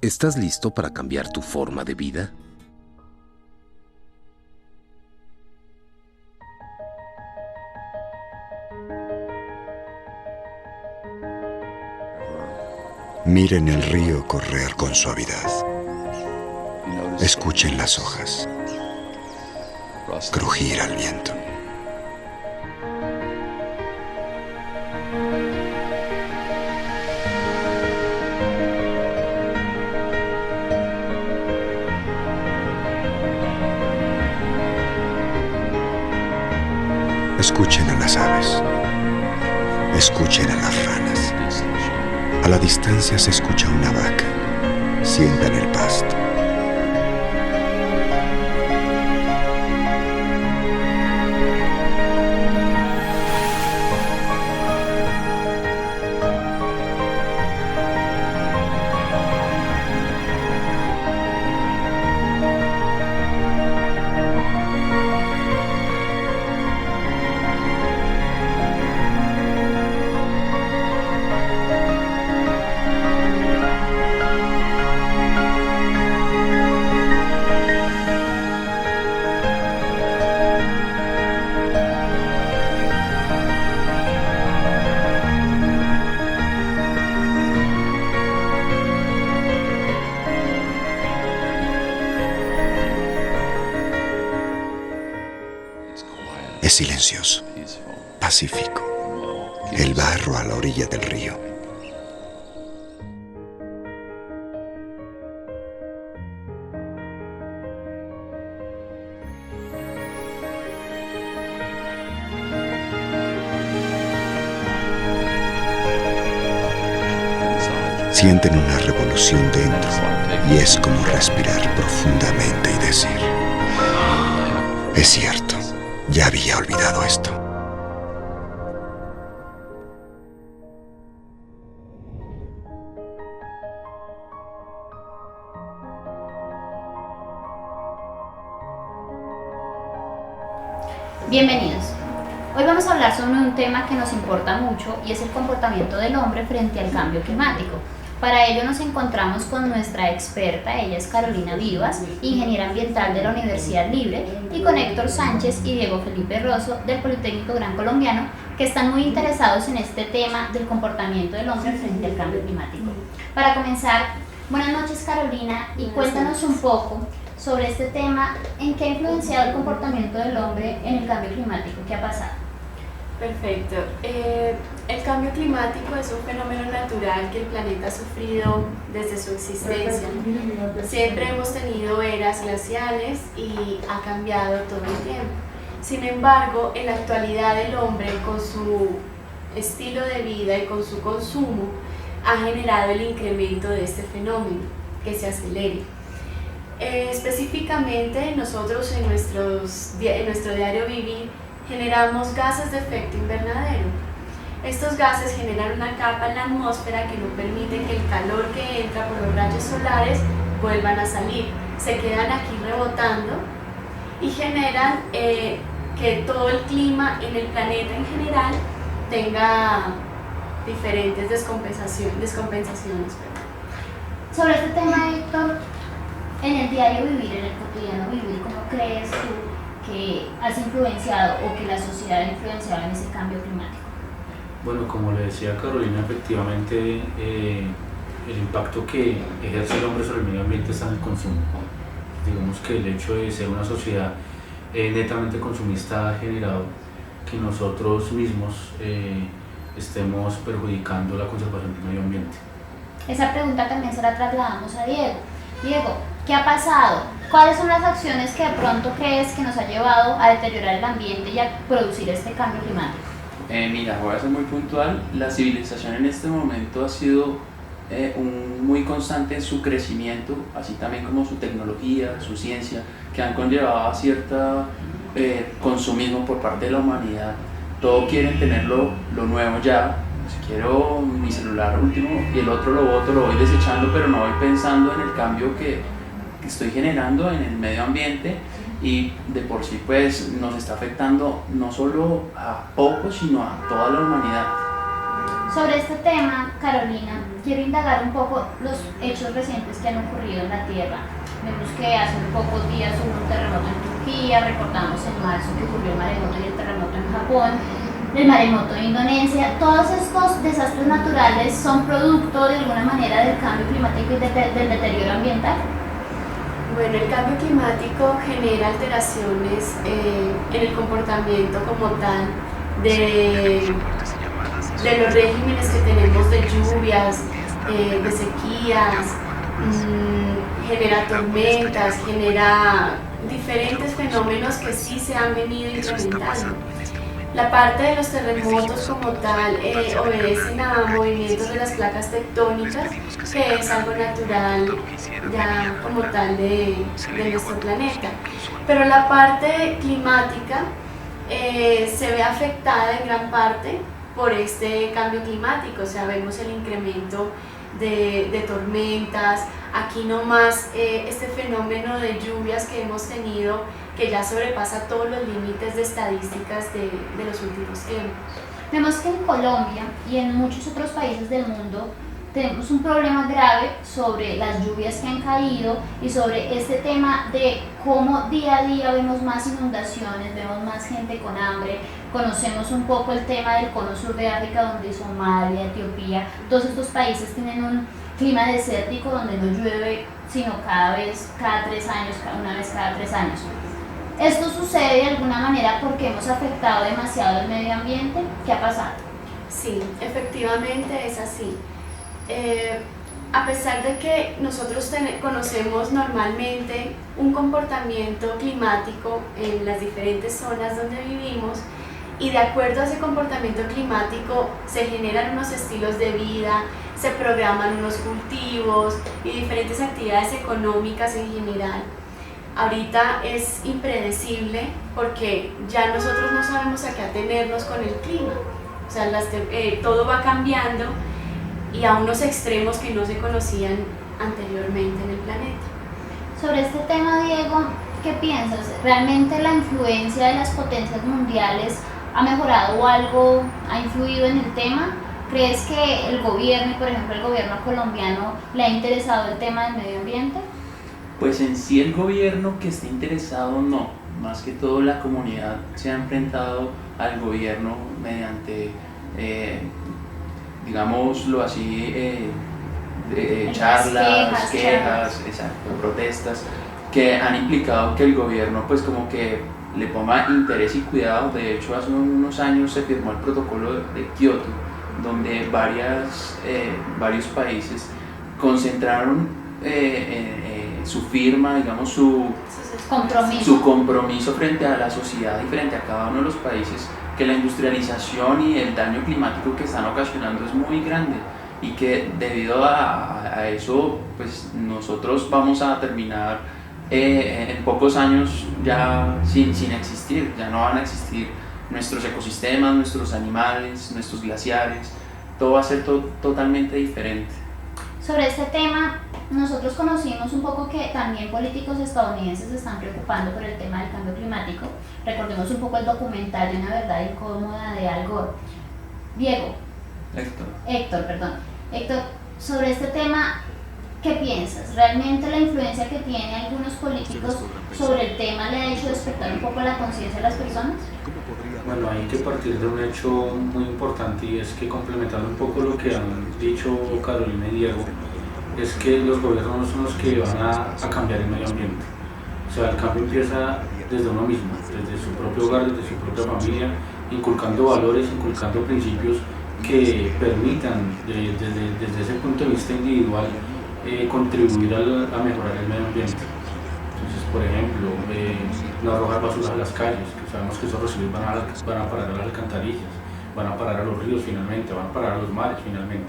¿Estás listo para cambiar tu forma de vida? Miren el río correr con suavidad. Escuchen las hojas crujir al viento. Escuchen a las aves. Escuchen a las ranas. A la distancia se escucha una vaca. Sientan el pasto. Es silencioso, pacífico, el barro a la orilla del río. Sienten una revolución dentro y es como respirar profundamente y decir: es cierto. Ya había olvidado esto. Bienvenidos. Hoy vamos a hablar sobre un tema que nos importa mucho y es el comportamiento del hombre frente al cambio climático. Para ello nos encontramos con nuestra experta, ella es Carolina Vivas, ingeniera ambiental de la Universidad Libre, y con Héctor Sánchez y Diego Felipe Rosso del Politécnico Gran Colombiano, que están muy interesados en este tema del comportamiento del hombre frente al cambio climático. Para comenzar, buenas noches Carolina, y cuéntanos un poco sobre este tema, ¿en qué ha influenciado el comportamiento del hombre en el cambio climático? ¿Qué ha pasado? Perfecto. El cambio climático es un fenómeno natural que el planeta ha sufrido desde su existencia. Siempre hemos tenido eras glaciales y ha cambiado todo el tiempo. Sin embargo, en la actualidad el hombre, con su estilo de vida y con su consumo, ha generado el incremento de este fenómeno, que se acelere. Específicamente nosotros en nuestro diario vivir generamos gases de efecto invernadero. Estos gases generan una capa en la atmósfera que no permite que el calor que entra por los rayos solares vuelvan a salir. Se quedan aquí rebotando y generan que todo el clima en el planeta en general tenga diferentes descompensaciones. Sobre este tema, Héctor, en el diario vivir, en el cotidiano vivir, ¿cómo crees tú que has influenciado o que la sociedad ha influenciado en ese cambio climático? Bueno, como le decía Carolina, efectivamente el impacto que ejerce el hombre sobre el medio ambiente está en el consumo. Digamos que el hecho de ser una sociedad netamente consumista ha generado que nosotros mismos estemos perjudicando la conservación del medio ambiente. Esa pregunta también se la trasladamos a Diego. Diego, ¿qué ha pasado? ¿Cuáles son las acciones que de pronto crees que nos ha llevado a deteriorar el ambiente y a producir este cambio climático? Mira, voy a ser muy puntual. La civilización en este momento ha sido muy constante en su crecimiento, así también como su tecnología, su ciencia, que han conllevado a cierta consumismo por parte de la humanidad. Todos quieren tener lo nuevo ya. Si quiero mi celular último y el otro lo boto, lo voy desechando, pero no voy pensando en el cambio estoy generando en el medio ambiente y de por sí pues nos está afectando no solo a pocos, sino a toda la humanidad. Sobre este tema, Carolina, quiero indagar un poco los hechos recientes que han ocurrido en la Tierra. Vemos que hace pocos días hubo un terremoto en Turquía, recordamos en marzo que ocurrió el maremoto y el terremoto en Japón, el maremoto en Indonesia. Todos estos desastres naturales son producto de alguna manera del cambio climático y del deterioro ambiental. Bueno, el cambio climático genera alteraciones en el comportamiento como tal de los regímenes que tenemos de lluvias, de sequías, genera tormentas, genera diferentes fenómenos que sí se han venido implementando. La parte de los terremotos como tal obedecen a movimientos de las placas tectónicas, que es algo natural ya como tal de nuestro planeta. Pero la parte climática se ve afectada en gran parte por este cambio climático, o sea, vemos el incremento de tormentas, aquí nomás este fenómeno de lluvias que hemos tenido que ya sobrepasa todos los límites de estadísticas de los últimos tiempos. Vemos que en Colombia y en muchos otros países del mundo tenemos un problema grave sobre las lluvias que han caído y sobre este tema de cómo día a día vemos más inundaciones, vemos más gente con hambre. Conocemos un poco el tema del cono sur de África, donde Somalia, Etiopía, todos estos países tienen un clima desértico donde no llueve sino cada 3 años, una vez cada 3 años. ¿Esto sucede de alguna manera porque hemos afectado demasiado el medio ambiente? ¿Qué ha pasado? Sí, efectivamente es así. A pesar de que nosotros conocemos normalmente un comportamiento climático en las diferentes zonas donde vivimos, y de acuerdo a ese comportamiento climático se generan unos estilos de vida, se programan unos cultivos y diferentes actividades económicas en general. Ahorita es impredecible porque ya nosotros no sabemos a qué atenernos con el clima, o sea, todo va cambiando y a unos extremos que no se conocían anteriormente en el planeta. Sobre este tema, Diego, ¿qué piensas? ¿Realmente la influencia de las potencias mundiales ha mejorado algo, ha influido en el tema? ¿Crees que el gobierno, y por ejemplo el gobierno colombiano, le ha interesado el tema del medio ambiente? Pues en sí el gobierno que esté interesado no, más que todo la comunidad se ha enfrentado al gobierno mediante, digámoslo así, charlas, quejas, exacto, protestas, que han implicado que el gobierno pues como que le ponga interés y cuidado. De hecho, hace unos años se firmó el protocolo de Kioto, donde varios países concentraron su firma, digamos su compromiso frente a la sociedad y frente a cada uno de los países, que la industrialización y el daño climático que están ocasionando es muy grande y que debido a eso pues nosotros vamos a terminar en pocos años ya sin existir, ya no van a existir nuestros ecosistemas, nuestros animales, nuestros glaciares, todo va a ser totalmente diferente. Sobre este tema, nosotros conocimos un poco que también políticos estadounidenses se están preocupando por el tema del cambio climático. Recordemos un poco el documental de Una verdad incómoda de Al Gore. Héctor, sobre este tema, ¿qué piensas? ¿Realmente la influencia que tienen algunos políticos sobre el tema le ha hecho despertar un poco la conciencia de las personas? Bueno, hay que partir de un hecho muy importante, y es que, complementando un poco lo que han dicho Carolina y Diego, es que los gobiernos no son los que van a cambiar el medio ambiente. O sea, el cambio empieza desde uno mismo, desde su propio hogar, desde su propia familia, inculcando valores, inculcando principios que permitan, desde ese punto de vista individual, contribuir a mejorar el medio ambiente. Entonces, por ejemplo, no arrojar basura a las calles, que sabemos que esos residuos van a parar a las alcantarillas, van a parar a los ríos finalmente, van a parar a los mares finalmente.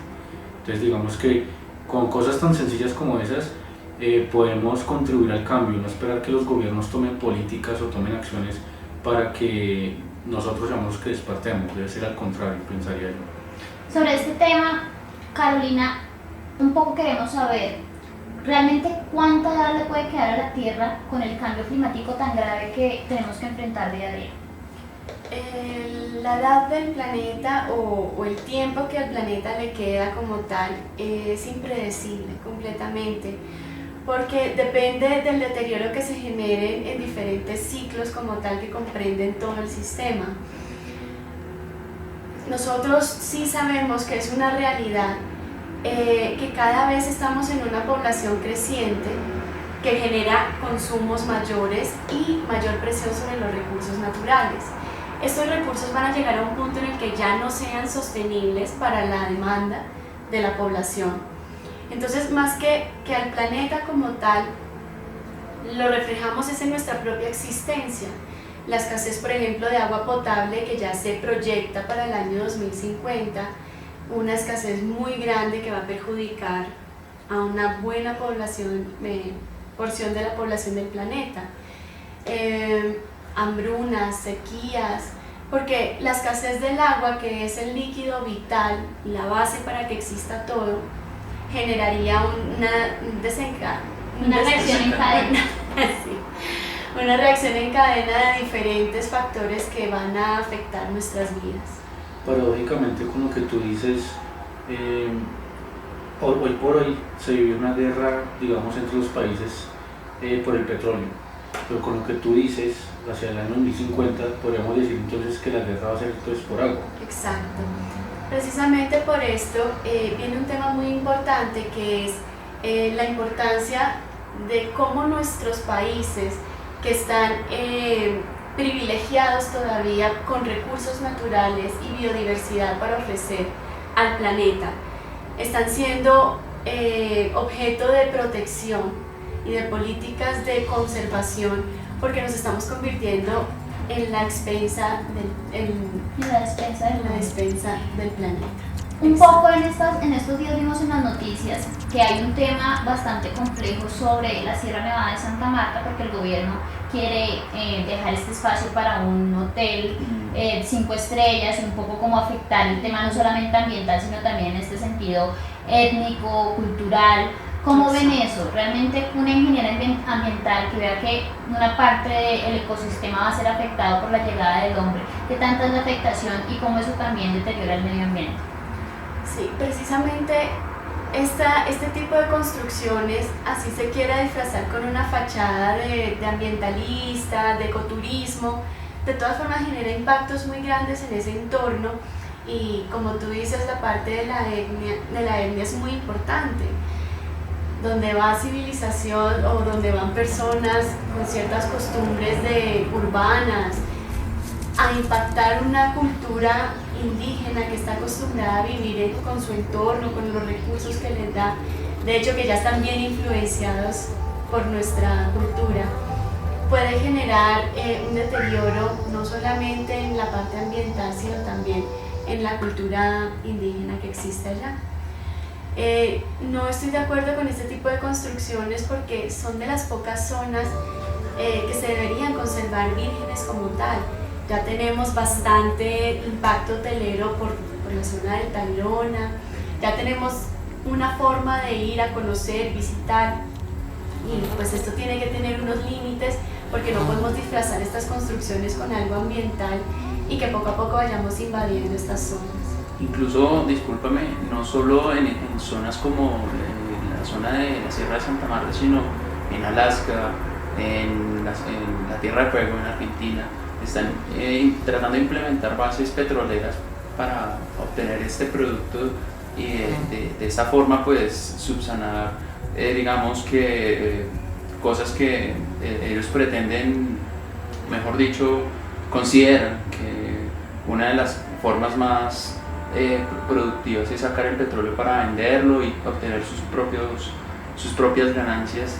Entonces, digamos que con cosas tan sencillas como esas podemos contribuir al cambio, no esperar que los gobiernos tomen políticas o tomen acciones para que nosotros seamos los que despertemos, debe ser al contrario, pensaría yo. Sobre este tema, Carolina, un poco queremos saber, realmente ¿cuánta edad le puede quedar a la Tierra con el cambio climático tan grave que tenemos que enfrentar día a día? La edad del planeta o el tiempo que al planeta le queda como tal es impredecible completamente, porque depende del deterioro que se genere en diferentes ciclos como tal que comprenden todo el sistema. Nosotros sí sabemos que es una realidad, que cada vez estamos en una población creciente que genera consumos mayores y mayor presión sobre los recursos naturales. Estos recursos van a llegar a un punto en el que ya no sean sostenibles para la demanda de la población. Entonces, más que al planeta como tal, lo reflejamos es en nuestra propia existencia. La escasez, por ejemplo, de agua potable que ya se proyecta para el año 2050, una escasez muy grande que va a perjudicar a una buena porción de la población del planeta. Hambrunas, sequías, porque la escasez del agua, que es el líquido vital y la base para que exista todo, generaría una reacción en cadena. Sí, una reacción en cadena de diferentes factores que van a afectar nuestras vidas. Paradójicamente, con lo que tú dices, hoy por hoy se vive una guerra, digamos, entre los países por el petróleo, pero con lo que tú dices, hacia el año 2050 podríamos decir entonces que la guerra va a ser entonces por agua. Exacto. Precisamente por esto viene un tema muy importante, que es la importancia de cómo nuestros países que están privilegiados todavía con recursos naturales y biodiversidad para ofrecer al planeta, están siendo objeto de protección y de políticas de conservación, porque nos estamos convirtiendo en la despensa del planeta. Un poco en estos días vimos en las noticias que hay un tema bastante complejo sobre la Sierra Nevada de Santa Marta, porque el gobierno quiere dejar este espacio para un hotel 5 estrellas y un poco como afectar el tema no solamente ambiental, sino también en este sentido étnico, cultural. ¿Cómo ven eso? ¿Realmente una ingeniera ambiental que vea que una parte del ecosistema va a ser afectado por la llegada del hombre? ¿Qué tanta es la afectación y cómo eso también deteriora el medio ambiente? Sí, precisamente este tipo de construcciones, así se quiera disfrazar con una fachada de ambientalista, de ecoturismo, de todas formas genera impactos muy grandes en ese entorno, y como tú dices, la parte de la etnia es muy importante. Donde va civilización o donde van personas con ciertas costumbres urbanas a impactar una cultura indígena que está acostumbrada a vivir con su entorno, con los recursos que les da, de hecho que ya están bien influenciados por nuestra cultura, puede generar un deterioro no solamente en la parte ambiental, sino también en la cultura indígena que existe allá. No estoy de acuerdo con este tipo de construcciones porque son de las pocas zonas que se deberían conservar vírgenes como tal. Ya tenemos bastante impacto hotelero por la zona del Tayrona, ya tenemos una forma de ir a conocer, visitar, y pues esto tiene que tener unos límites, porque no podemos disfrazar estas construcciones con algo ambiental y que poco a poco vayamos invadiendo estas zonas. Incluso, discúlpame, no solo en zonas como la zona de la Sierra de Santa Marta, sino en Alaska, en la Tierra de Fuego, en Argentina, están tratando de implementar bases petroleras para obtener este producto y de esta forma pues subsanar, digamos que cosas que ellos pretenden, mejor dicho, consideran que una de las formas más productivas es sacar el petróleo para venderlo y obtener sus propias ganancias.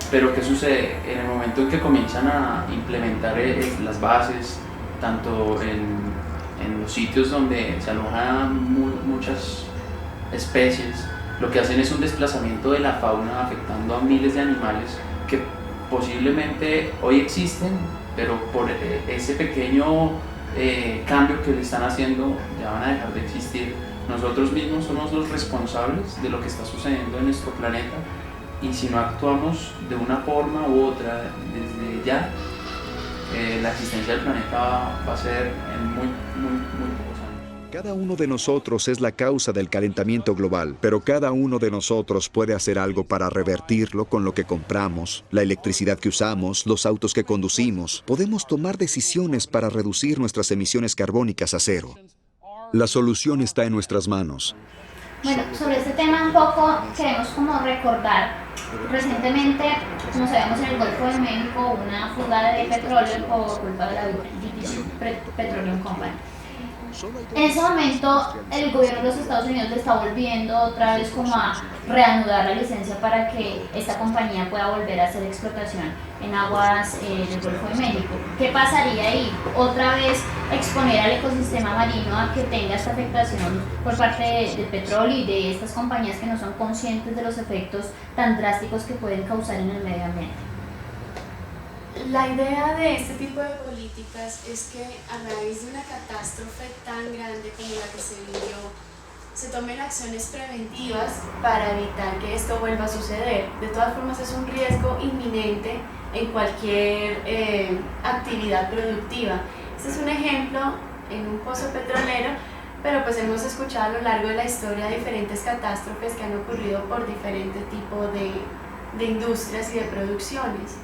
Pero ¿qué sucede? En el momento en que comienzan a implementar las bases, tanto en los sitios donde se alojan muchas especies, lo que hacen es un desplazamiento de la fauna afectando a miles de animales que posiblemente hoy existen, pero por ese pequeño cambio que le están haciendo ya van a dejar de existir. Nosotros mismos somos los responsables de lo que está sucediendo en nuestro planeta y si no actuamos de una forma u otra desde ya, la existencia del planeta va a ser en muy pocos años. Cada uno de nosotros es la causa del calentamiento global, pero cada uno de nosotros puede hacer algo para revertirlo con lo que compramos, la electricidad que usamos, los autos que conducimos. Podemos tomar decisiones para reducir nuestras emisiones carbónicas a cero. La solución está en nuestras manos. Bueno, sobre este tema un poco queremos como recordar, recientemente, como sabemos en el Golfo de México, una fuga de petróleo por culpa de la British Petroleum Company. En ese momento el gobierno de los Estados Unidos le está volviendo otra vez como a reanudar la licencia para que esta compañía pueda volver a hacer explotación en aguas del Golfo de México. ¿Qué pasaría ahí? Otra vez exponer al ecosistema marino a que tenga esta afectación por parte del petróleo y de estas compañías que no son conscientes de los efectos tan drásticos que pueden causar en el medio ambiente. La idea de este tipo de políticas es que a raíz de una catástrofe tan grande como la que se vivió, se tomen acciones preventivas para evitar que esto vuelva a suceder. De todas formas, es un riesgo inminente en cualquier actividad productiva. Este es un ejemplo en un pozo petrolero, pero pues hemos escuchado a lo largo de la historia diferentes catástrofes que han ocurrido por diferentes tipos de industrias y de producciones.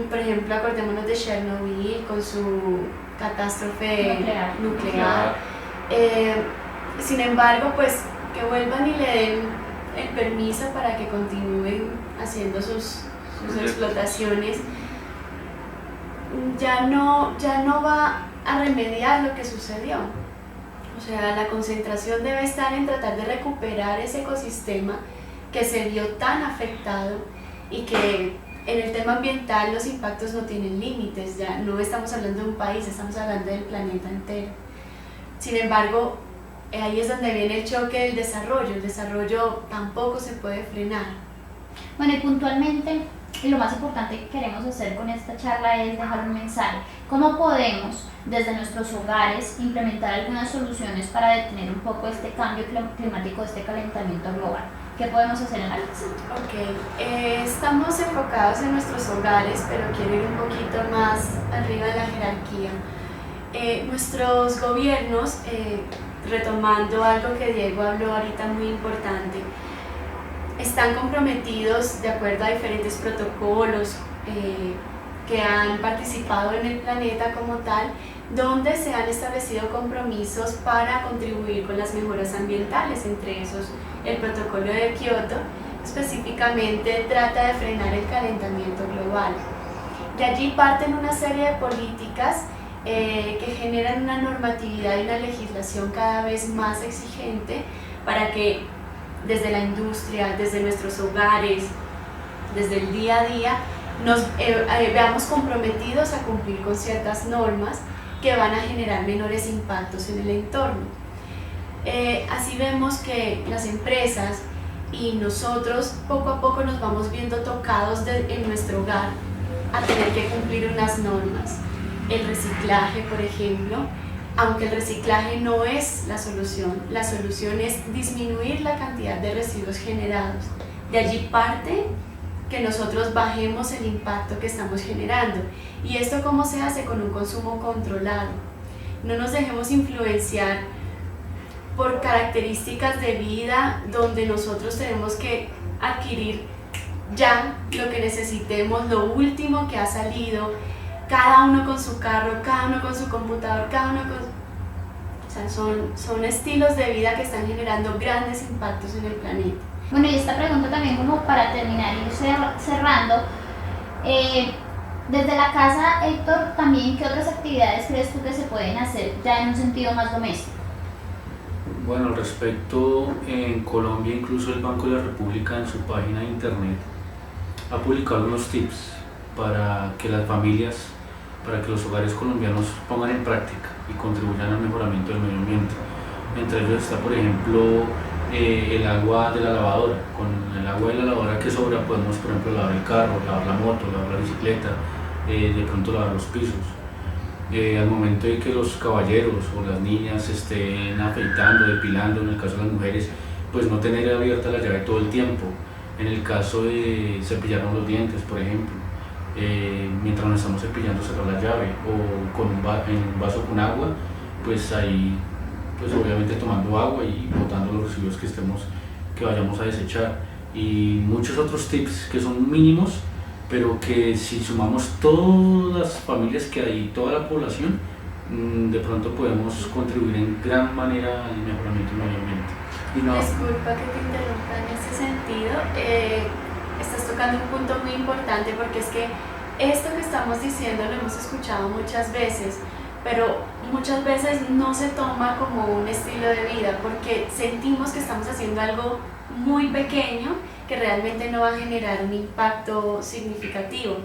Por ejemplo, acordémonos de Chernobyl con su catástrofe nuclear. Sin embargo, pues que vuelvan y le den el permiso para que continúen haciendo sus explotaciones, ya no va a remediar lo que sucedió. O sea, la concentración debe estar en tratar de recuperar ese ecosistema que se vio tan afectado y que en el tema ambiental los impactos no tienen límites. Ya no estamos hablando de un país, estamos hablando del planeta entero. Sin embargo, ahí es donde viene el choque del desarrollo. El desarrollo tampoco se puede frenar. Bueno, y puntualmente, y lo más importante que queremos hacer con esta charla es dejar un mensaje. ¿Cómo podemos, desde nuestros hogares, implementar algunas soluciones para detener un poco este cambio climático, este calentamiento global? ¿Qué podemos hacer en la casa? Estamos enfocados en nuestros hogares, pero quiero ir un poquito más arriba de la jerarquía. Nuestros gobiernos, retomando algo que Diego habló ahorita muy importante, están comprometidos de acuerdo a diferentes protocolos que han participado en el planeta como tal, donde se han establecido compromisos para contribuir con las mejoras ambientales, entre esos el protocolo de Kioto específicamente trata de frenar el calentamiento global. De allí parten una serie de políticas que generan una normatividad y una legislación cada vez más exigente para que desde la industria, desde nuestros hogares, desde el día a día, nos veamos comprometidos a cumplir con ciertas normas que van a generar menores impactos en el entorno. Así vemos que las empresas y nosotros poco a poco nos vamos viendo tocados en nuestro hogar a tener que cumplir unas normas. El reciclaje, por ejemplo, aunque el reciclaje no es la solución es disminuir la cantidad de residuos generados. De allí parte que nosotros bajemos el impacto que estamos generando. ¿Y esto cómo se hace? Con un consumo controlado. No nos dejemos influenciar por características de vida donde nosotros tenemos que adquirir ya lo que necesitemos, lo último que ha salido, cada uno con su carro, cada uno con su computador, cada uno con... O sea, son estilos de vida que están generando grandes impactos en el planeta. Bueno, y esta pregunta también como para terminar y cerrando, desde la casa, Héctor, también, ¿qué otras actividades crees tú que se pueden hacer ya en un sentido más doméstico? Bueno, al respecto, en Colombia incluso el Banco de la República en su página de internet ha publicado algunos tips para que las familias, para que los hogares colombianos pongan en práctica y contribuyan al mejoramiento del medio ambiente. Entre ellos está, por ejemplo, el agua de la lavadora. Con el agua de la lavadora que sobra podemos, por ejemplo, lavar el carro, lavar la moto, lavar la bicicleta, de pronto lavar los pisos. Al momento de que los caballeros o las niñas estén afeitando, depilando, en el caso de las mujeres, pues no tener abierta la llave todo el tiempo. En el caso de cepillarnos los dientes, por ejemplo, mientras nos estamos cepillando cerrar la llave o con en un vaso con agua, pues ahí pues obviamente tomando agua y botando los residuos que vayamos a desechar, y muchos otros tips que son mínimos, pero que si sumamos todas las familias que hay, toda la población, de pronto podemos contribuir en gran manera al mejoramiento del medio ambiente. Y no, Disculpa que te interrumpa en este sentido. Estás tocando un punto muy importante, porque es que esto que estamos diciendo lo hemos escuchado muchas veces, pero muchas veces no se toma como un estilo de vida, porque sentimos que estamos haciendo algo muy pequeño que realmente no va a generar un impacto significativo.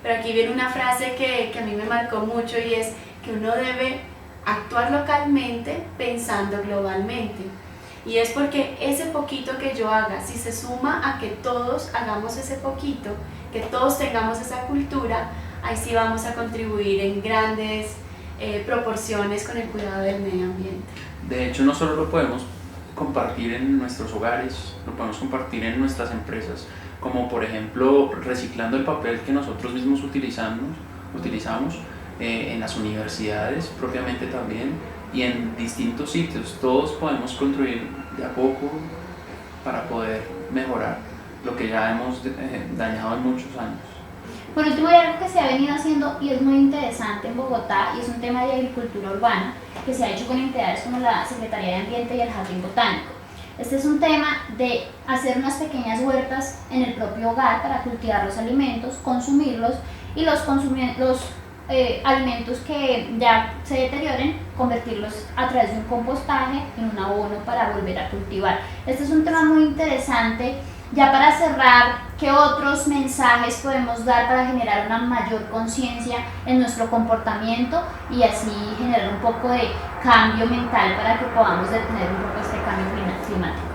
Pero aquí viene una frase que a mí me marcó mucho, y es que uno debe actuar localmente pensando globalmente. Y es porque ese poquito que yo haga, si se suma a que todos hagamos ese poquito, que todos tengamos esa cultura, ahí sí vamos a contribuir en grandes proporciones con el cuidado del medio ambiente. de hecho, no solo lo podemos compartir en nuestros hogares, lo podemos compartir en nuestras empresas, como por ejemplo reciclando el papel que nosotros mismos utilizamos en las universidades propiamente también, y en distintos sitios. Todos podemos contribuir de a poco para poder mejorar lo que ya hemos dañado en muchos años. Por último, hay algo que se ha venido haciendo y es muy interesante en Bogotá, y es un tema de agricultura urbana que se ha hecho con entidades como la Secretaría de Ambiente y el Jardín Botánico. Este es un tema de hacer unas pequeñas huertas en el propio hogar para cultivar los alimentos, consumirlos, y los alimentos que ya se deterioren, convertirlos a través de un compostaje en un abono para volver a cultivar. Este es un tema muy interesante. Ya para cerrar, ¿qué otros mensajes podemos dar para generar una mayor conciencia en nuestro comportamiento y así generar un poco de cambio mental para que podamos detener un poco este cambio climático?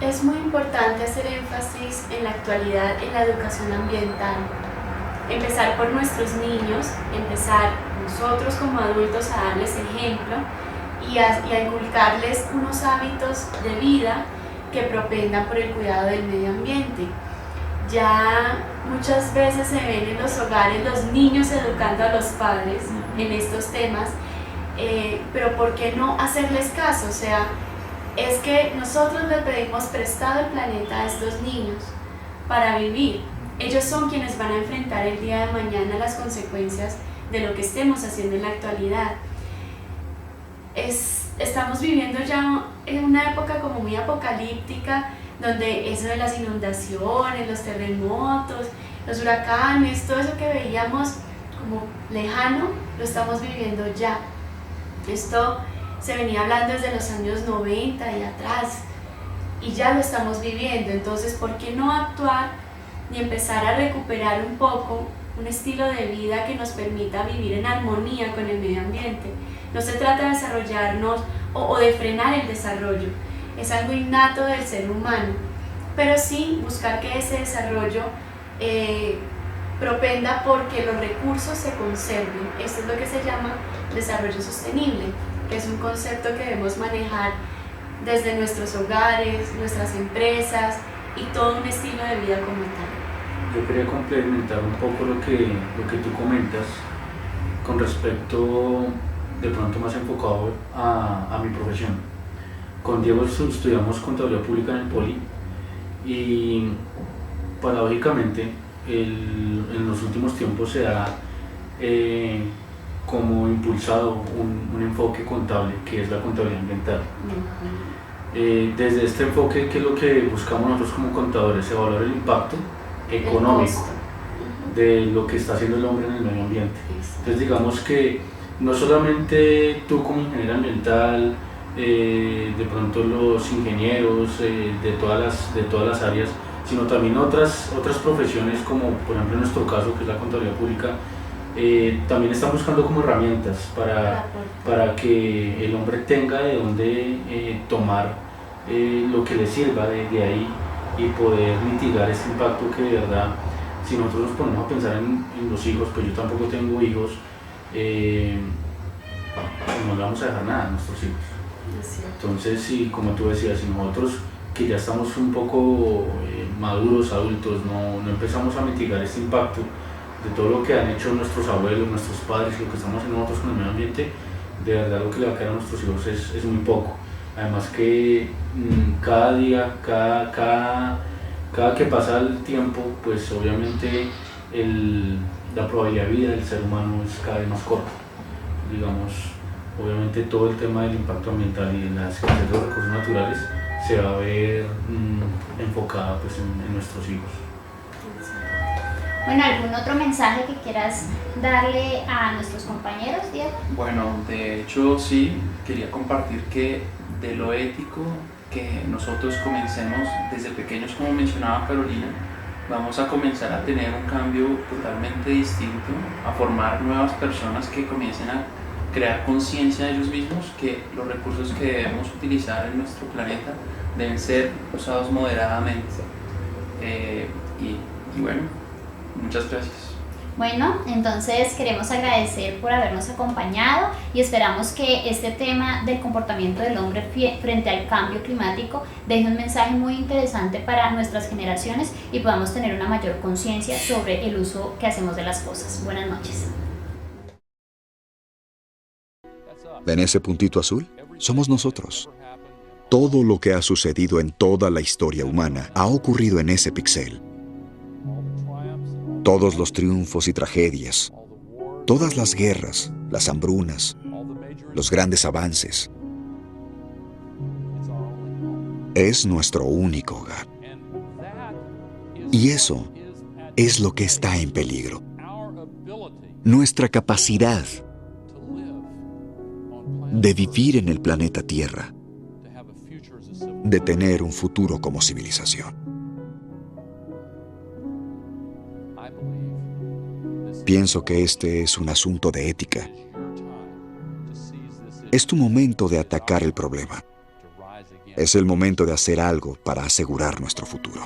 Es muy importante hacer énfasis en la actualidad en la educación ambiental. Empezar por nuestros niños, empezar nosotros como adultos a darles ejemplo y a inculcarles unos hábitos de vida que propendan por el cuidado del medio ambiente. Ya muchas veces se ven en los hogares los niños educando a los padres en estos temas, pero ¿por qué no hacerles caso? O sea, es que nosotros le pedimos prestado el planeta a estos niños para vivir. Ellos son quienes van a enfrentar el día de mañana las consecuencias de lo que estemos haciendo en la actualidad. Estamos viviendo ya en una época como muy apocalíptica, donde eso de las inundaciones, los terremotos, los huracanes, todo eso que veíamos como lejano, lo estamos viviendo ya. Esto se venía hablando desde los años 90 y atrás, y ya lo estamos viviendo. Entonces, ¿por qué no actuar y empezar a recuperar un poco un estilo de vida que nos permita vivir en armonía con el medio ambiente? No se trata de desarrollarnos o de frenar el desarrollo, es algo innato del ser humano, pero sí buscar que ese desarrollo propenda porque los recursos se conserven. Esto es lo que se llama desarrollo sostenible, que es un concepto que debemos manejar desde nuestros hogares, nuestras empresas y todo un estilo de vida como tal. Yo quería complementar un poco lo que tú comentas con respecto, de pronto más enfocado a mi profesión. Con Diego estudiamos Contaduría Pública en el Poli, y paradójicamente en los últimos tiempos se ha como impulsado un enfoque contable, que es la contabilidad ambiental. Desde este enfoque, ¿qué es lo que buscamos nosotros como contadores? Evaluar el impacto económico de lo que está haciendo el hombre en el medio ambiente. Entonces digamos que no solamente tú como ingeniero ambiental, de pronto los ingenieros de todas las áreas, sino también otras profesiones, como por ejemplo en nuestro caso, que es la contabilidad pública, también están buscando como herramientas para que el hombre tenga de dónde tomar lo que le sirva de ahí y poder mitigar este impacto que de verdad, si nosotros nos ponemos a pensar en los hijos, pues yo tampoco tengo hijos, no le vamos a dejar nada a nuestros hijos. Entonces, si, como tú decías, si nosotros que ya estamos un poco maduros, adultos, no empezamos a mitigar este impacto de todo lo que han hecho nuestros abuelos, nuestros padres, lo que estamos haciendo nosotros con el medio ambiente, de verdad lo que le va a quedar a nuestros hijos es muy poco. Además que cada día, cada que pasa el tiempo, pues obviamente la probabilidad de vida del ser humano es cada vez más corta. Digamos, obviamente todo el tema del impacto ambiental y de la escasez de los recursos naturales se va a ver enfocada pues, en nuestros hijos. Bueno, ¿algún otro mensaje que quieras darle a nuestros compañeros, Diego? Bueno, de hecho sí, quería compartir que de lo ético que nosotros comencemos desde pequeños, como mencionaba Carolina, vamos a comenzar a tener un cambio totalmente distinto, a formar nuevas personas que comiencen a crear conciencia de ellos mismos, que los recursos que debemos utilizar en nuestro planeta deben ser usados moderadamente. Y bueno, muchas gracias. Bueno, entonces queremos agradecer por habernos acompañado y esperamos que este tema del comportamiento del hombre frente al cambio climático deje un mensaje muy interesante para nuestras generaciones y podamos tener una mayor conciencia sobre el uso que hacemos de las cosas. Buenas noches. ¿Ven ese puntito azul? Somos nosotros. Todo lo que ha sucedido en toda la historia humana ha ocurrido en ese píxel. Todos los triunfos y tragedias, todas las guerras, las hambrunas, los grandes avances. Es nuestro único hogar. Y eso es lo que está en peligro. Nuestra capacidad de vivir en el planeta Tierra, de tener un futuro como civilización. Pienso que este es un asunto de ética. Es tu momento de atacar el problema. Es el momento de hacer algo para asegurar nuestro futuro.